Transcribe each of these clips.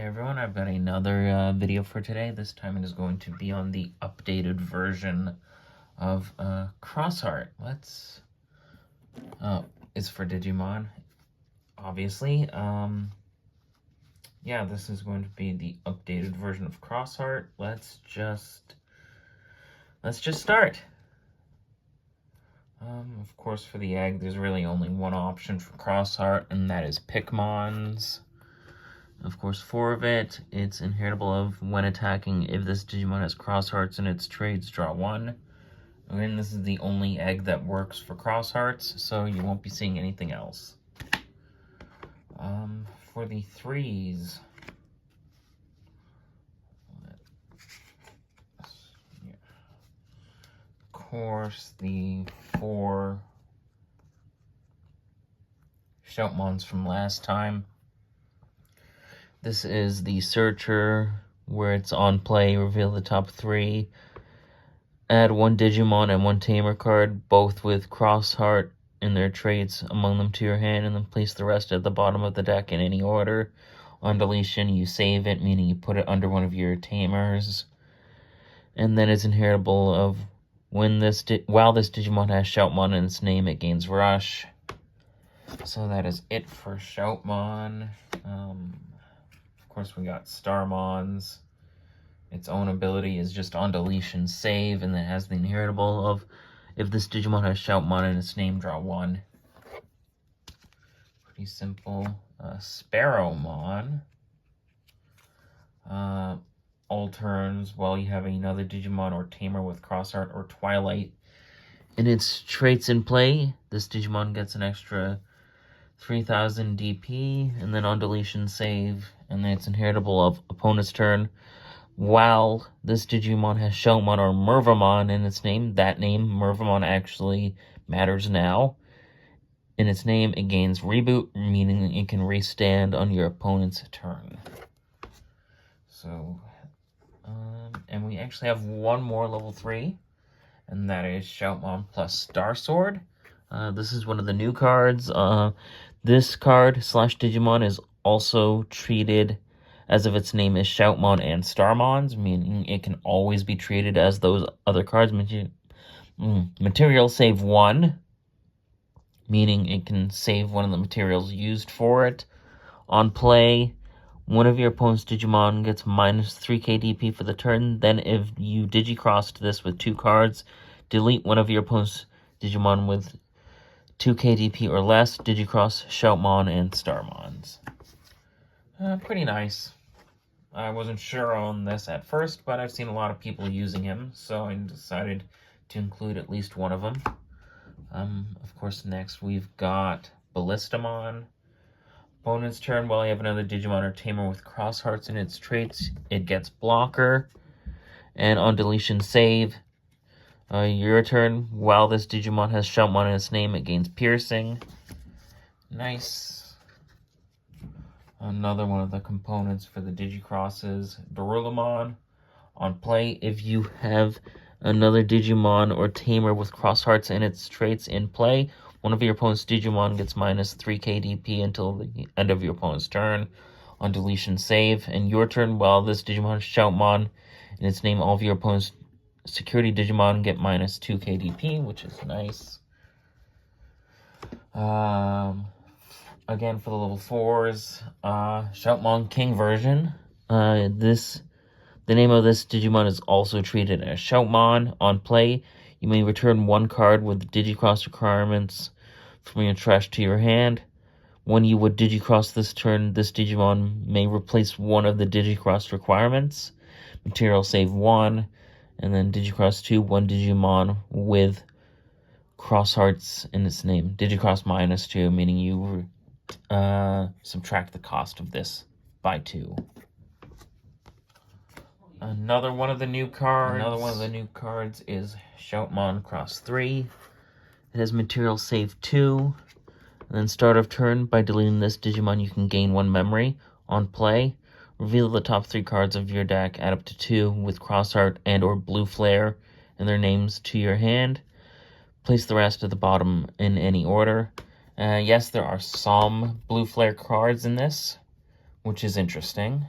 Hey everyone, I've got another video for today. This time it is going to be on the updated version of Xros Heart. It's for Digimon, obviously. Yeah, this is going to be the updated version of Xros Heart. Let's just start. Of course, for the egg, there's really only one option for Xros Heart, and that is Pikmons. Of course, 4 of it, it's inheritable of when attacking. If this Digimon has Xros Hearts in its traits, draw 1. Again, this is the only egg that works for Xros Hearts, so you won't be seeing anything else. For the 3s, of course, the 4 Shoutmons from last time. This is the Searcher, where it's on play, reveal the top 3. Add 1 Digimon and 1 Tamer card, both with Xros Heart in their traits, among them to your hand, and then place the rest at the bottom of the deck in any order. On deletion, you save it, meaning you put it under one of your Tamers. And then it's inheritable of while this Digimon has Shoutmon in its name, it gains Rush. So that is it for Shoutmon. Of course, we got Starmons. Its own ability is just on deletion, save, and then has the inheritable of if this Digimon has Shoutmon in its name, draw 1. Pretty simple. Sparrowmon. All turns while you have another Digimon or Tamer with Xros Heart or Twilight in its traits in play, this Digimon gets an extra 3000 DP, and then on deletion, save, and then it's inheritable of opponent's turn. While this Digimon has Shoutmon or Mervamon in its name, that name, Mervamon, actually matters now. In its name, it gains Reboot, meaning it can restand on your opponent's turn. So, and we actually have one more level 3, and that is Shoutmon plus Star Sword. This is one of the new cards. This card / Digimon is also treated as if its name is Shoutmon and Starmons, meaning it can always be treated as those other cards. Material save 1, meaning it can save one of the materials used for it. On play, one of your opponent's Digimon gets minus 3k DP for the turn. Then if you Digicrossed this with 2 cards, delete one of your opponent's Digimon with 2k DP or less, Digicross, Shoutmon, and Starmons. Pretty nice. I wasn't sure on this at first, but I've seen a lot of people using him, so I decided to include at least one of them. Of course, next we've got Ballistamon. Opponent's turn, while you have another Digimon or Tamer with Xros Hearts in its traits, it gets Blocker. And on deletion, save. Your turn, while this Digimon has Shoutmon in its name, it gains Piercing. Nice. Another one of the components for the Digicrosses, Darulamon. On play, if you have another Digimon or Tamer with Xros Hearts in its traits in play, one of your opponent's Digimon gets minus 3k DP until the end of your opponent's turn. On deletion, save. And your turn, while this Digimon has Shoutmon in its name, all of your opponent's security Digimon get minus 2k DP, which is nice. Again, for the level 4s, Shoutmon King version. The name of this Digimon is also treated as Shoutmon. On play, you may return 1 card with Digicross requirements from your trash to your hand. When you would Digicross this turn, this Digimon may replace one of the Digicross requirements. Material save 1, and then Digicross 2, 1 Digimon with Xros Hearts in its name. Digicross minus 2, meaning you subtract the cost of this by 2. Another one of the new cards is Shoutmon Cross 3. It has material save 2. And then start of turn, by deleting this Digimon, you can gain 1 memory. On play, reveal the top 3 cards of your deck, add up to 2 with Xros Heart and or Blue Flare and their names to your hand. Place the rest at the bottom in any order. Yes, there are some Blue Flare cards in this, which is interesting.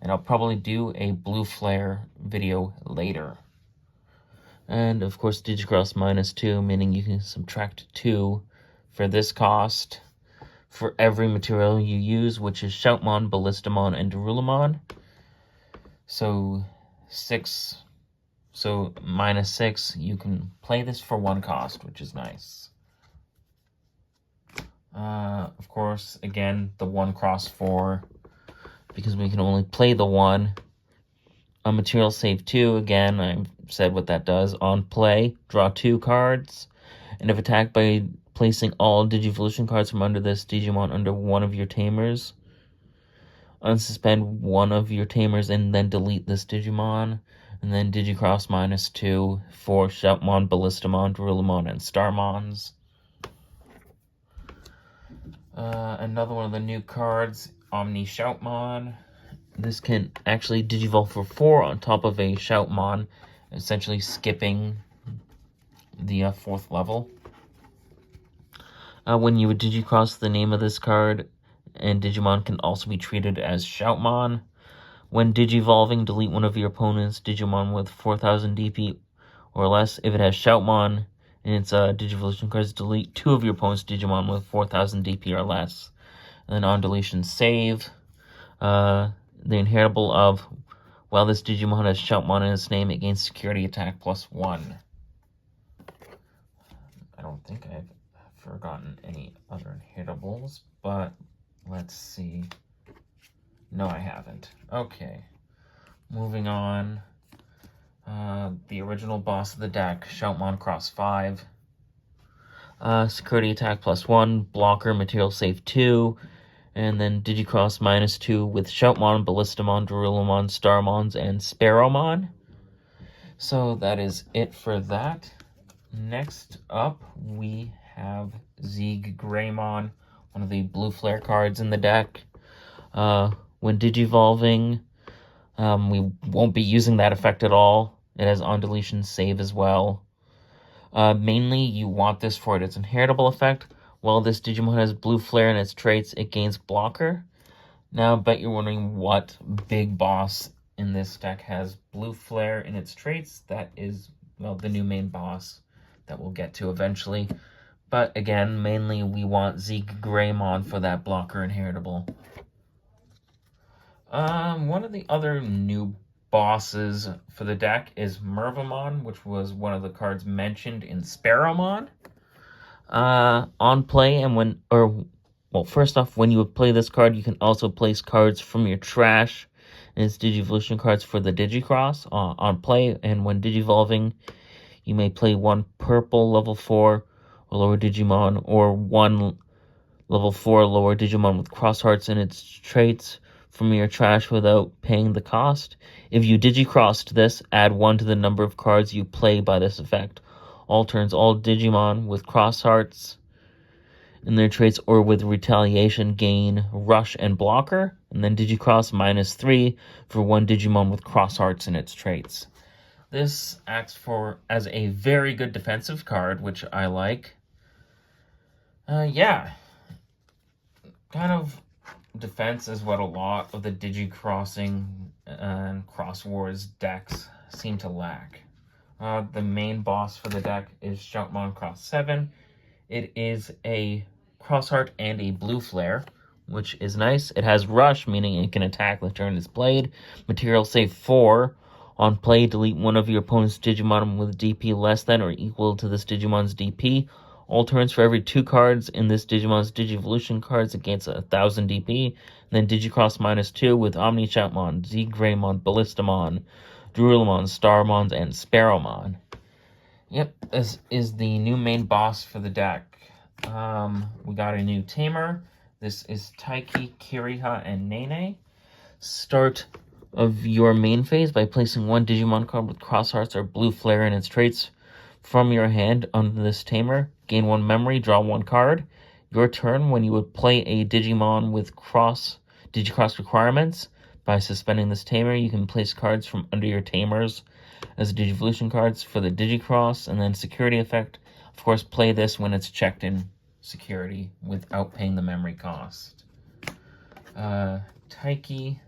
And I'll probably do a blue flare video later. And of course, Digicross -2, meaning you can subtract 2 for this cost for every material you use, which is Shoutmon, Ballistamon, and Darulamon. So 6. So -6, you can play this for 1 cost, which is nice. Of course, again, the 1 cross 4, because we can only play the 1. On Material Save 2, again, I've said what that does. On play, draw 2 cards, and if attacked by placing all Digivolution cards from under this Digimon under one of your tamers, unsuspend one of your tamers and then delete this Digimon, and then Digicross -2 for Shoutmon, Ballistamon, Darulamon, and Starmons. Another one of the new cards, Omni Shoutmon. This can actually Digivolve for 4 on top of a Shoutmon, essentially skipping the 4th level. When you would Digicross the name of this card, and Digimon can also be treated as Shoutmon. When Digivolving, delete one of your opponent's Digimon with 4,000 DP or less. If it has Shoutmon and its Digivolution cards, delete 2 of your opponent's Digimon with 4,000 DP or less. And then on deletion, save. The inheritable of, while this Digimon has Shoutmon in its name, it gains security attack +1. I don't think I've forgotten any other inheritables, but let's see. No, I haven't. Okay. Moving on. The original boss of the deck, Shoutmon Cross 5. Security attack +1, blocker, material save 2, and then Digicross -2 with Shoutmon, Ballistamon, Darulamon, Starmons, and Sparrowmon. So that is it for that. Next up, we have Greymon, one of the blue flare cards in the deck. When Digivolving, we won't be using that effect at all. It has on deletion save as well. Mainly, you want this for its inheritable effect. While this Digimon has blue flare in its traits, it gains blocker. Now, I bet you're wondering what big boss in this deck has blue flare in its traits. That is, well, the new main boss that we'll get to eventually. But again, mainly we want Greymon for that blocker inheritable. One of the other new bosses for the deck is Mervamon, which was one of the cards mentioned in Sparrowmon. On play, and first off, when you would play this card, you can also place cards from your trash and its Digivolution cards for the Digicross on play, and when Digivolving, you may play 1 purple level 4 or lower Digimon, or 1 level 4 lower Digimon with Cross Hearts in its traits from your trash without paying the cost. If you Digicrossed this, add 1 to the number of cards you play by this effect. All turns, all Digimon with Cross Hearts in their traits or with Retaliation gain Rush and Blocker, and then Digicross -3 for 1 Digimon with Cross Hearts in its traits. This acts as a very good defensive card, which I like. Yeah. Kind of defense is what a lot of the Digicrossing and Cross Wars decks seem to lack. The main boss for the deck is Shoutmon Cross 7. It is a Cross Heart and a blue flare, which is nice. It has Rush, meaning it can attack the turn it's played. Material save 4. On play, delete one of your opponent's Digimon with DP less than or equal to this Digimon's DP. All turns, for every 2 cards in this Digimon's Digivolution cards against 1,000 DP. And then Digicross -2 with Omni Shoutmon, Greymon, Ballistamon, Darulamon, Starmons, and Sparrowmon. Yep, this is the new main boss for the deck. We got a new tamer. This is Taiki, Kiriha, and Nene. Start of your main phase by placing 1 Digimon card with Cross Hearts or blue flare in its traits from your hand on this tamer. Gain 1 memory, draw 1 card. Your turn, when you would play a Digimon with Digicross requirements. By suspending this tamer, you can place cards from under your tamers as Digivolution cards for the Digicross, and then security effect. Of course, play this when it's checked in security without paying the memory cost. Taiki,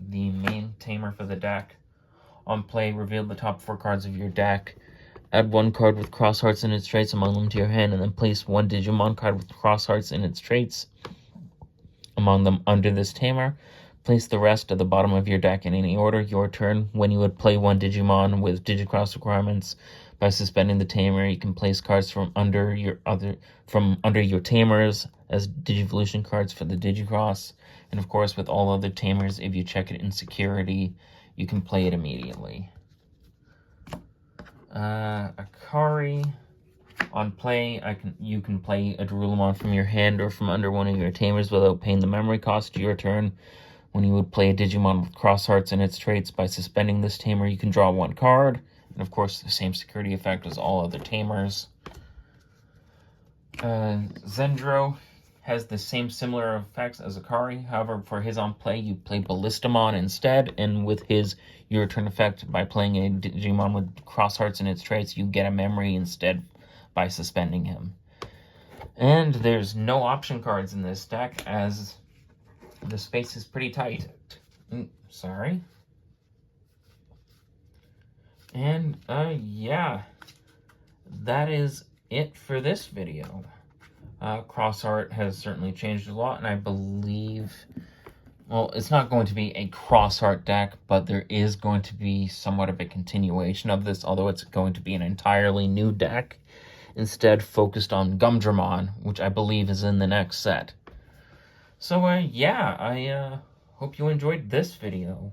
the main tamer for the deck. On play, reveal the top 4 cards of your deck. Add 1 card with Xros Hearts and its traits among them to your hand, and then place 1 Digimon card with Xros Hearts and its traits among them under this tamer. Place the rest at the bottom of your deck in any order. Your turn. When you would play 1 Digimon with Digicross requirements, by suspending the tamer, you can place cards from under your tamers as Digivolution cards for the Digicross. And of course, with all other tamers, if you check it in security, you can play it immediately. Akari. On play, you can play a Darulomon from your hand or from under one of your tamers without paying the memory cost. Your turn. When you would play a Digimon with Xros Hearts and its traits, by suspending this tamer, you can draw 1 card. And of course, the same security effect as all other tamers. Zendro has the same similar effects as Akari. However, for his on play, you play Ballistamon instead. And with his your turn effect, by playing a Digimon with Xros Hearts and its traits, you get a memory instead by suspending him. And there's no option cards in this deck, as the space is pretty tight. Sorry. And, yeah. That is it for this video. Xros Heart has certainly changed a lot, and I believe... Well, it's not going to be a Xros Heart deck, but there is going to be somewhat of a continuation of this, although it's going to be an entirely new deck, instead focused on Gumdramon, which I believe is in the next set. So, yeah, I hope you enjoyed this video.